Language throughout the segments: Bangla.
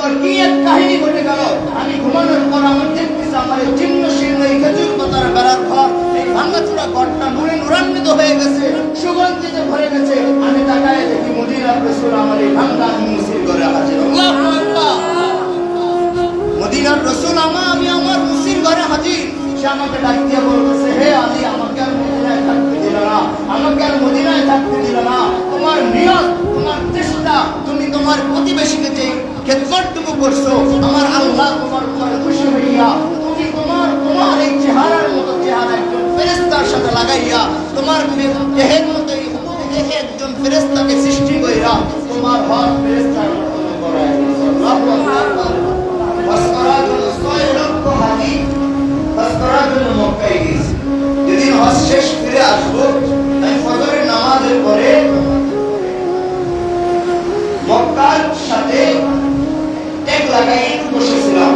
পর কি এক কাহিনী ঘটে গেল। আমি ঘুমানোর পর আমার দেখতেছি আমার এই জীর্ণ শীর্ণ এই খেজুর পাতার বেড়ার ঘর, এই ভাঙাচোরা ঘরটা নূরে নূরান্বিত হয়ে গেছে, সুগন্ধিতে ভরে গেছে। আমি তাকায় দেখি মদিনার রাসূল আমার এই ভাঙা মুসির ঘরে হাজির। আল্লাহু আকবার। মদিনার রাসূল আমি আমার মুসির ঘরে হাজির। সে আমাকে ডাক দিয়ে বলতেছে, হে আলী, আমাকে আর মদিনায় থাকতে দিল না, আমাকে আর মদিনায় থাকতে দিল না। তোমার নিয়ত, তোমার চেষ্টা, তুমি তোমার প্রতিবেশীকে যে খেদমতটুকু করছো, আমার আল্লাহ তোমার উপর খুশি হইয়া তুমি তোমার এই চেহারার মতো চেহারা একজন ফেরেশতার সাথে লাগাইয়া, তোমার দেহের মতো দেখে একজন ফেরেশতাকে সৃষ্টি কইরা তোমার হক ফেরেশতার মতো করায়। আল্লাহু আকবার। ওয়াসকারাত সাইলাক হাদি ওয়াসকারাত মক্কায় গেছে। যেদিন হজ শেষ ফিরে আসবো, আমি ফজরের নামাজের পরে মক্কার সাথে টেক লাগাই বসেছিলাম।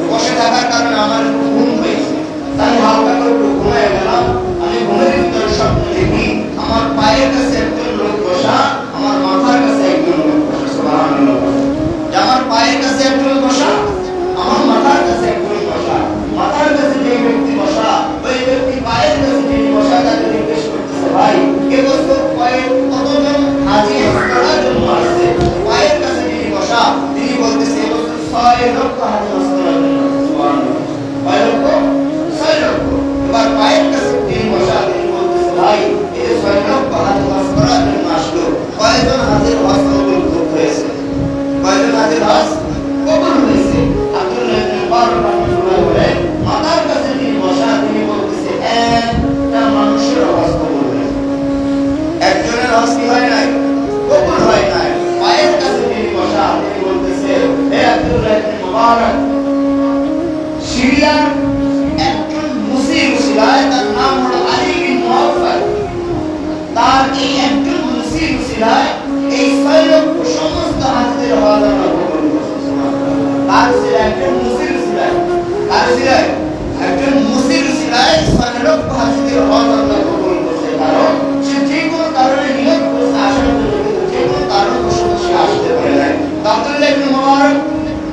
বসে থাকার কারণে আমার ঘুম হয়েছে, তাই হালকা করে ঘুমিয়ে গেলাম। আমি ঘুমের ভিতরে স্বপ্ন দেখি আমার পায়ের কাছে একজন লোক বসা, আমার মাথার কাছে একজন লোক বসা। সুবহানাল্লাহ। আমার পায়ের কাছে একজন বসা, আমার মাথার কাছে একজন বসা। মাথার কাছে যে ব্যক্তি বসা, ওই ব্যক্তি পায়ের কাছে যিনি বসা, তাকে জিজ্ঞেস করতেছে, ভাই এবছর পায়ে কতজন হাজি করার জন্য আসছে? পায়ের কাছে যিনি বসা তিনি বলতেছে এবছর 6 লক্ষ হাজি করার জন্য। সুবহানাল্লাহ। 6 লক্ষ, 6 লক্ষ। এবার পায়ের কাছে যিনি বসা তিনি বলতেছে, ভাই এই 6 লক্ষ হাজি করার জন্য আসলো, কয়জন হাজির হজ কবুল হয়েছে? কয়জন হাজির হজ কবুল হয়েছে? আব্দুল্লাহ ইবনে মুবারক রাহিমাহুল্লাহ বলেন, মাথার কাছে যিনি বসা তিনি বলতেছে, একটা মানুষের হজ কবুল হয়েছে, একজনের হজ কি হয় নাই? কবুল হয় নাই। পায়ের কাছে যিনি বসা তিনি বলতেছে, হে আব্দুল্লাহ ইবনে মুবারক, সিরিয়ার একজন মুসলিম ছিলেন, তার নাম হলো আলী বিন মুআফফার। তার এই একজন মুসলিম ছিলেন এই 6 লক্ষ সমস্ত হাজিদের হজ আল্লাহ কবুল করেছেন। তার ছিল একজন মুসলিম ছিলেন, তার ছিল একজন মুসলিম ছিলেন, 6 লক্ষ হাজিদের হজ আল্লাহ কবুল করেছে। কারণ সে যে কোনো কারণে নিয়ত করেছে আসার জন্য, কিন্তু যে কোনো কারণবশত সে আসতে পারে নাই। আব্দুল্লাহ ইবনে মুবারক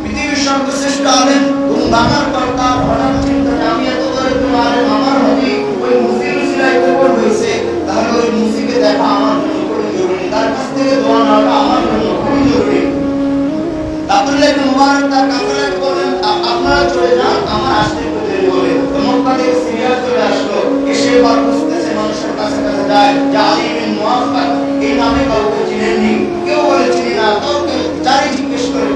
পৃথিবীর সর্বশ্রেষ্ঠ আলেম, ঘুম ভাঙার কর্তা, হঠাৎ চিন্তা যে আমি এত বড় একজন আলেম, আমার হাতে ওই মুসলিম ছিলেন কবুল হয়েছে, তাহলে ওই মুসিকে দেখা আমার জন্য খুবই জরুরি, তার কাছ থেকে দোয়া নেওয়াটা আমার জন্য খুবই জরুরি। আব্দুল্লাহ ইবনে মুবারক তার কাফেলাকে বলেন, আপনারা চলে যান, আমার আসতে একটু দেরি হবে। মক্কা থেকে সিরিয়া চলে আসলো, এসে এবার বুঝতেছে মানুষের কাছে কাছে যায় যে আলী বিন মুআফফার এই নামে কাউকে চিনেননি। কেউ বলে চিনি না, কাউকে যারই জিজ্ঞেস করে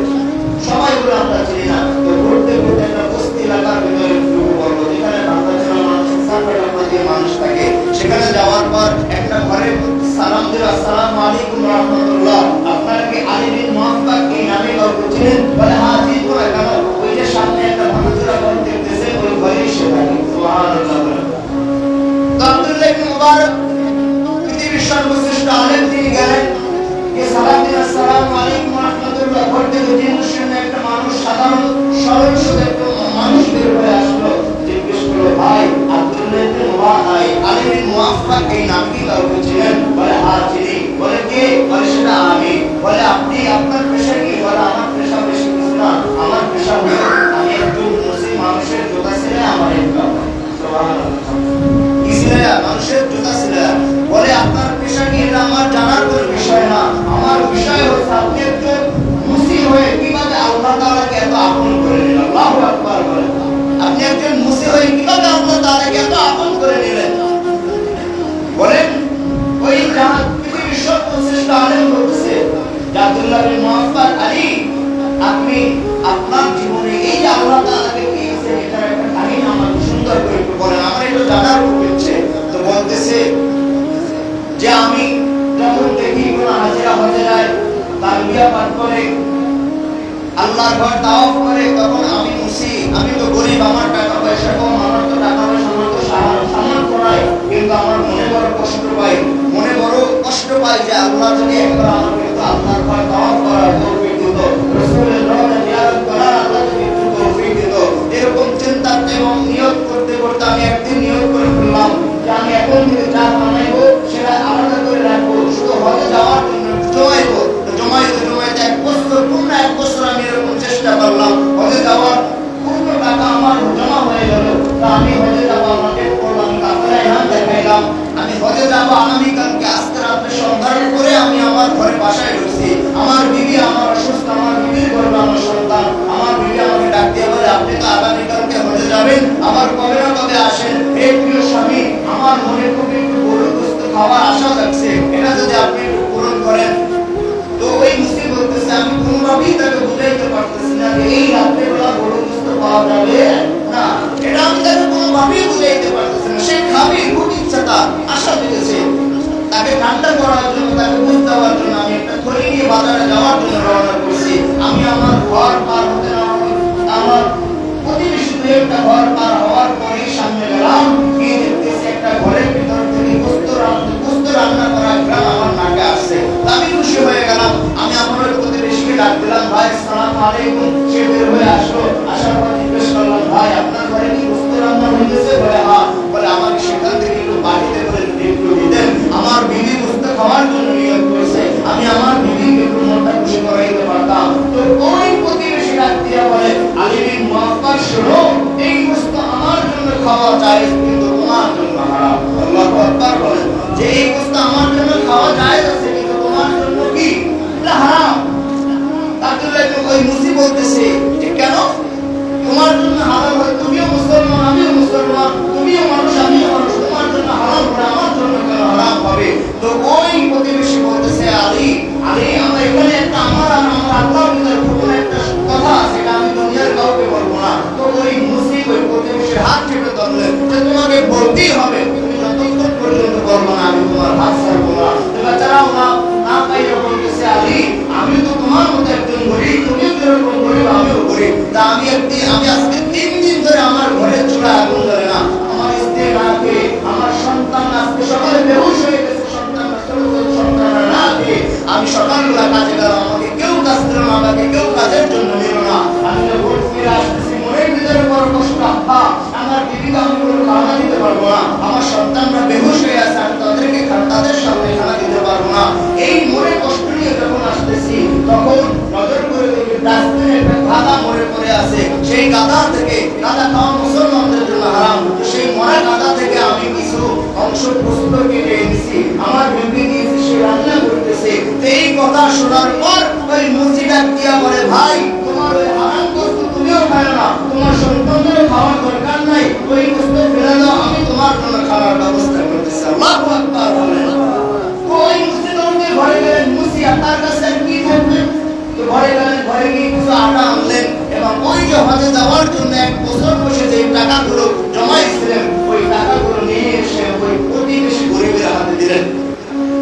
সবাই বলে আমরা চিনি না। তো ঘুরতে ঘুরতে একটা বস্তি এলাকার ভিতরে ঢুকে পড়লো, যেখানে বাংলাদেশের মানুষ দিয়ে মানুষ থাকে। সেখানে যাওয়ার পর একটা ঘরে সালাম দিল, আসসালামু আলাইকুম ওয়া রাহমাতুল্লাহ, আপনারা কি আলী বিন মুআফফার এই নামে কাউকে চিনেন? বলে হ্যাঁ চিনি। বলে কেন? ওই যে সামনে একটা ভাঙাচোরা ঘর দেখতেছে, ওই ঘরেই সে থাকে। সুবহানাল্লাহ। তো আব্দুল্লাহ ইবনে মুবারক পৃথিবীর সর্বশ্রেষ্ঠ আলেম, তিনি গেলেন, কে সালাম দিল, আসসালামু আলাইকুম ওয়া রাহমাতুল্লাহ। ঘর থেকে জিন্নুর একটা মানুষ, সাধারণ সরল সোজা একটা মানুষ বের হয়ে আসলো, জিজ্ঞেস করলো, ভাই আব্দুল্লাহ ইবনে মুবারক আলী বিন মুআফফার এই নাম কি কাউকে চিনেন? বলে হ্যাঁ চিনি। বলে কে? বলে সেটা আমি। বলে আপনি, আপনার পেশা কি? বলে আমার পেশা বেশি কিছু না, আমার পেশা হলো আমি একজন মুসলিম মানুষের জুতা ছিঁড়ে আমার ইনকাম। সুবহানাল্লাহ। কি ছিঁড়ে? মানুষের জুতা ছিঁড়ে। বলে আপনার পেশা কি? এটা আমার জানার কোনো বিষয় না, আমার বিষয় হচ্ছে আপনি একজন মুসলিম হয়ে কিভাবে আল্লাহ তাআলাকে এত আপন করে নিলেন। আল্লাহু আকবার। বলে আপনি একজন মুসলিম হয়ে কিভাবে আল্লাহ তাআলাকে এত আপন করে নিলেন? বলেন ওই জাহান পৃথিবীর সর্বশ্রেষ্ঠ আলেম বলতেছে, আব্দুল্লাহ বিন মুআফফার, আলী আপনি আপনার জীবনে এই যে আল্লাহ তাআলাকে পেয়েছেন, এটার একটা কাহিনী আমাকে সুন্দর করে একটু বলেন, আমার একটু জানার খুব ইচ্ছে। তো বলতেছে যে আমি যখন দেখি কোন হাজিরা হজে যায়, তালবিয়া পাঠ করে, আল্লাহর ঘর তাওয়াফ করে, তখন আমি মুসি, আমি তো গরিব, আমার টাকা পয়সা কম, আমার তো টাকা পয়সা আমার তো সামর্থ্য নাই, কিন্তু আমার মনে বড় কষ্ট পাই, মনে বড় কষ্ট পাই যে আল্লাহ যদি একবার আমার কিন্তু আল্লাহর ঘর তাওয়াফ করার তৌফিক দিত, রাসূলের রওজা জিয়ারত করার আল্লাহ যদি একটু তৌফিক দিত। এরকম চিন্তা এবং নিয়ত করতে করতে আমি একদিন নিয়ত করে ফেললাম যে আমি এখন থেকে যা বানাইবো সেটা আলাদা করে রাখবো, শুধু হজে যাওয়ার জন্য জমাইতে 1 বছর, পূর্ণ 1 বছর আমি এরকম চেষ্টা চেষ্টা করলাম, হজে যাওয়ার পুরো টাকা আমার জমা হয়ে গেল। তা আমি হজে যাবো, আমাকে করলাম কাপড়ে হাত দেখাইলাম, আমি হজে যাবো আগামীকালকে। আজকে রাত্রে সন্ধ্যার করে আমি আমার ঘরে বাসায় ঢুকছি। আমার বিবি আমার অসুস্থ, আমার বিবির গর্ভে আমার সন্তান। আমার বিবি আমাকে ডাক দিয়ে বলে, আপনি তো আগামীকালকে হজে যাবেন, আবার কবে না কবে আসেন। হে প্রিয় স্বামী, আমার মনে খুব একটু গরুর গোশত খাওয়ার আশা যাচ্ছে, এটা যদি আপনি একটু পূরণ করেন। তো ওই মুসলিম বলতেছে, আমি কোনোভাবেই তাকে বুঝাইতে পারতেছি না যে এই রাত্রেবেলা গরুর গোশত পাওয়া যাবে না, এটা আমি তাকে কোনোভাবেই বুঝাইতে পারতেছি না। সে খাবে, খুব ইচ্ছা তার, আশা দিতেছে। তাকে ঠান্ডা করার জন্য, তাকে বুঝ দেওয়ার জন্য আমি একটা থলি নিয়ে বাজারে যাওয়ার জন্য রওনা করছি। আমি আমার ঘর পার হতে না আমার প্রতিবেশী একটা ঘর পার হওয়ার পরেই সামনে গেলাম, গিয়ে দেখতেছি একটা ঘরের ভিতর থেকে গোশত রান্না করা গ্রাম আমার নাকে আসছে। আমি খুশি হয়ে গেলাম। আমি আমার প্রতিবেশীকে ডাক দিলাম, ভাই আসসালামু আলাইকুম। সে বের হয়ে আসলো, আসার পর জিজ্ঞেস করলাম, ভাই আপনার ঘরে কি গোশত রান্না হইতেছে? বলে হ্যাঁ। বলে আমাকে সেখান থেকে একটু বাড়িতে করে একটু দিতেন, আমার বিবি গোশত খাওয়ার জন্য নিয়োগ করেছে, আমি আমার বিবিকে একটু মনটা খুশি করাইতে পারতাম। তো ওই প্রতিবেশী ডাক দিয়া বলে, আলী বিন মুআফফার শোনো, এই গোশত আমার জন্য খাওয়া যায় কিন্তু তোমার জন্য হারাম। আল্লাহু আকবার বলেন যে এই গোশত আমার জন্য খাওয়া যায় আছে কিন্তু তোমার জন্য কি? এটা হারাম। তাহলে ওই মুসলিম বলতেছে যে কেন তোমার জন্য হারাম হয়? তুমিও মুসলমান, আমিও মুসলমান, তুমিও মানুষ, আমিও মানুষ, তোমার জন্য হারাম হবে, আমার জন্য কেন হারাম হবে? তো ওই প্রতিবেশী বলতেছে, আলী আমরা এখানে একটা আমার আর আমার আল্লাহর ভিতরে গোপন একটা কথা আছে, এটা আমি দুনিয়ার কাউকে বলবো না। তো ওই মুসলিম ওই প্রতিবেশীর হাত চেপে ধরলেন যে তোমাকে বলতেই হবে, তুমি যতক্ষণ পর্যন্ত বলবো না আমি তোমার হাত ছাড়বো না। বেচারাও না পাইয়া বলতেছে, আলী আমি তো তোমার মতো একজন গরিব, তুমিও যেরকম গরিব আমিও গরিব। তা আমি আজকে 3 দিন ধরে আমার ঘরের চূড়ায় আগুন ধরে না, আমার স্ত্রী না খেয়ে, আমার সন্তান আজকে সকালে বেহুশ হয়ে গেছে, সন্তানরা না খেয়ে আমি সকালবেলা কাজে গেলাম, আমাকে কেউ কাজ দিল না, আমাকে কেউ কাজের জন্য নিল না। আমি যখন ফিরে আসতেছি মনের ভিতরে বড় কষ্ট, আব্বা আমার বিবিকে আমি কোনো খানা দিতে পারবো না, আমার সন্তানরা বেহুশ হয়ে আছে, আমি তাদের সামনে খানা দিতে পারবো না। এই মনে কষ্ট নিয়ে যখন আসতেছি তখন নজর করে দেখি ডাস্টবিনে একটা গাদা মরে পড়ে আছে। সেই গাদা থেকে, গাদা খাওয়া মুসলমানদের জন্য হারাম, তো সেই মরা গাদা থেকে আমি কিছু অংশ গোশত কেটে এনেছি, আমার বিবি দিয়েছি, সে রান্না করতেছে। এই কথা শোনার পর ওই মুসিদা দিয়া বলে, ভাই তোমার ওই হারাম গোশত তুমিও খাও না, তোমার সন্তানদেরও খাওয়ার দরকার নাই, ওই গোশত ফেলে দাও, আমি তোমার জন্য খাওয়ার ব্যবস্থা করতেছি। আল্লাহু আকবার বলেন। ওই মুসলিমদের ঘরে গেলেন, মুসিয়া তার কাছে কি থাকবে? তো ঘরে গেলেন, ঘরে গিয়ে কিছু আটা আনলেন এবং ওই যে হজে যাওয়ার জন্য 1 বছর বসে যে টাকাগুলো জমাইছিলেন ওই টাকাগুলো নিয়ে এসে ওই প্রতিবেশী গরিবের হাতে দিলেন।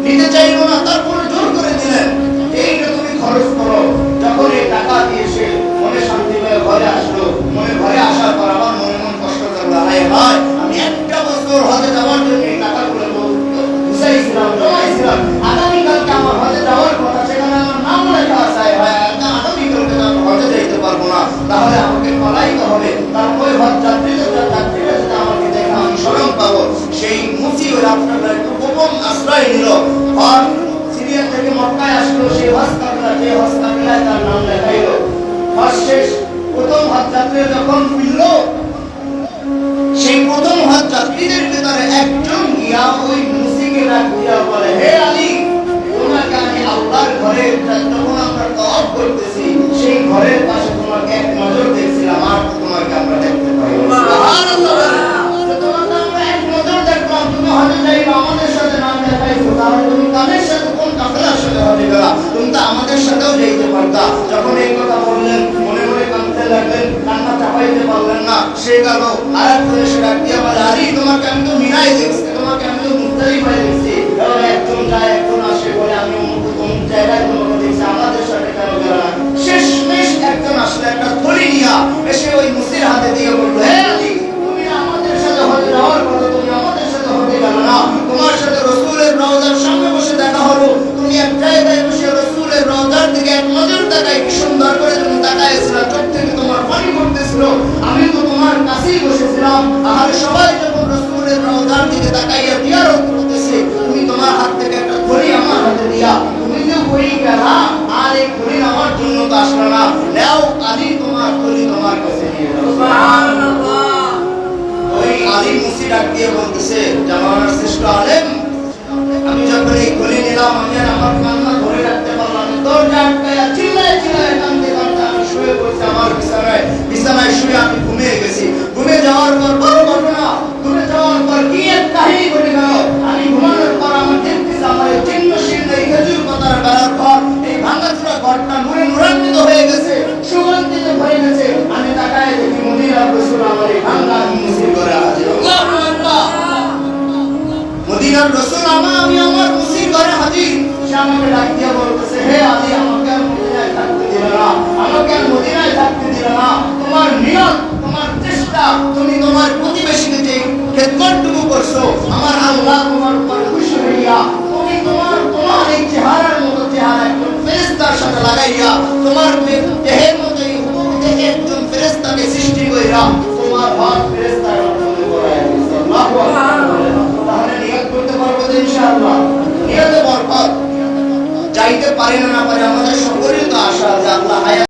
নিতে চাইলো না, তারপরে জোর করে দিলেন, এইটা তুমি খরচ করো। যখন এই টাকা দিয়ে সে মনে শান্তি পেয়ে ঘরে আসলো, ঘরে আসার পর আমার মন কষ্ট করলো, হায় হায় আমি 1 বছর হজে যাওয়ার জন্য এই টাকাগুলো গুছাইছিলাম, জমাইছিলাম, আগামীকালকে আমার হজে যাওয়ার কথা, সেখানে আমার নাম লেখা আছে, আগামীকালকে আমি হজে যাইতে পারবো না, তাহলে আমাকে পালাইতে হবে। তারপরে হজ যাত্রীরা যদি আমাকে দেখে আমি শরম পাবো। সেই মুসিবত আপনারা একটু গোপন আশ্রয় নিল, আর সিরিয়া থেকে মক্কায় আসলো, সেই হজ কাফেলায় তার নাম লেখাইলো। হজ শেষ, প্রথম হজ যাত্রীরা যখন ফিরল, সেই প্রথম হজ যাত্রীদের ভিতরে একজন গিয়া ওই মুসিকে ডাক দিয়া বলে, হে আলী তোমাকে আমি আল্লাহর ঘরে যখন আমরা তওয়াফ করতেছি সেই ঘরের পাশে তোমাকে এক নজর দেখছিলাম, আর তোমাকে আমরা দেখতে পাই। সুবহানাল্লাহ। তোমাকে আমরা এক নজর দেখলাম, তুমি হজে যাইবা, আমাদের সাথে নাম লেখাইছো, তাহলে তুমি কাদের সাথে, কোন কাফেলার সাথে হজে গেলা? তুমি তো আমাদের সাথেও যাইতে পারতা। যখন এই কথা বললেন মনে মনে কাঁদতে লাগলেন, কান্না চাপাইতে পারলেন না, সে গেল আর একজনের সে ডাক দিয়া বলে, আলী তোমাকে আমি তো মিনায় দেখছি, তোমাকে আমি তো মুজদালিফায় দেখছি। এবং একজন যায় একজন আসে বলে, আমি কোন জায়গায় তোমাকে দেখছি, আমাদের সাথে কেন গেল না? শেষমেশ একজন আসলে একটা থলি নিয়া এসে ওই মুসির হাতে দিয়ে বলল, হে আলী তুমি আমাদের সাথে হজে যাওয়ার কথা, তুমি আমাদের সাথে হজে গেল না, তোমার সাথে রাসূলের রওজার সামনে বসে দেখা হলো, তুমি এক জায়গায় বসে রাসূলের রওজার দিকে এক নজর তাকাই, কি সুন্দর করে তুমি তাকাইছিলা, চোখ থেকে তোমার পানি পড়তেছিল, আমি তো তোমার কাছেই বসেছিলাম, আর সবাই যখন রাসূলের রওজার দিকে তাকাইয়া জিয়ারত করতেছে, তুমি তোমার হাত থেকে একটা ঘড়ি আমার হাতে দিয়া তুমি যে ঘড়ি গেলা, আর এই ঘড়ি আমার জন্য তো আসলো না, নাও আলী তোমার কাছে নিয়ে যাও। সুবহানাল্লাহ। ওই আলী মুসি ডাক দিয়ে বলতেছে, জামানার শ্রেষ্ঠ আলেম, আমি যখন এই খলি নিলাম, আমি আর আমার কান্না ধরে রাখতে পারলাম না। দরজা আটকায়া চিল্লায় চিল্লায় কান্দতে কান্দতে আমি শুয়ে পড়ছি আমার বিছানায় শুয়ে আমি ঘুমিয়ে গেছি। ঘুমিয়ে যাওয়ার পর বড় ঘটনা, ঘুমিয়ে যাওয়ার পর কি এক কাহিনী ঘটে গেল। আমি ঘুমানোর পর আমার দেখতেছি আমার এই চিহ্নশীল এই খেজুর পাতার বেড়ার ঘর, এই ভাঙাচোরা ঘরটা নূরে নূরান্বিত হয়ে গেছে, সুগন্ধিত হয়ে গেছে। আমি তাকায় দেখি মদিনার রাসূল আমার এই ভাঙা মুসির ঘরে হাজির। আল্লাহু আকবার। মদিনার রাসূল আমি আমার মুসির ঘরে হাজির। সে আমাকে ডাক দিয়ে বলতেছে, হে আলী, আমাকে আর মদিনায় থাকতে দিল না, আমাকে আর মদিনায় থাকতে দিল না। তোমার নিয়ত, তোমার চেষ্টা, তুমি তোমার প্রতিবেশীকে যে খেদমতটুকু করছো, আমার আল্লাহ তোমার উপর খুশি হইয়া তুমি তোমার এই চেহারার মতো চেহারা একজন ফেরেশতার সাথে লাগাইয়া, তোমার দেহের মতো এই হুবহু দেহে একজন ফেরেশতাকে সৃষ্টি কইরা তোমার হাত ফেরেশতার মাধ্যমে করায় দিয়েছে। আল্লাহু আকবার। তাহলে নিয়ত করতে পারবো তো ইনশাআল্লাহ। নিয়তে বরকত। চাইতে পারে না পারে, আমাদের সকলের তো আশা যে আল্লাহ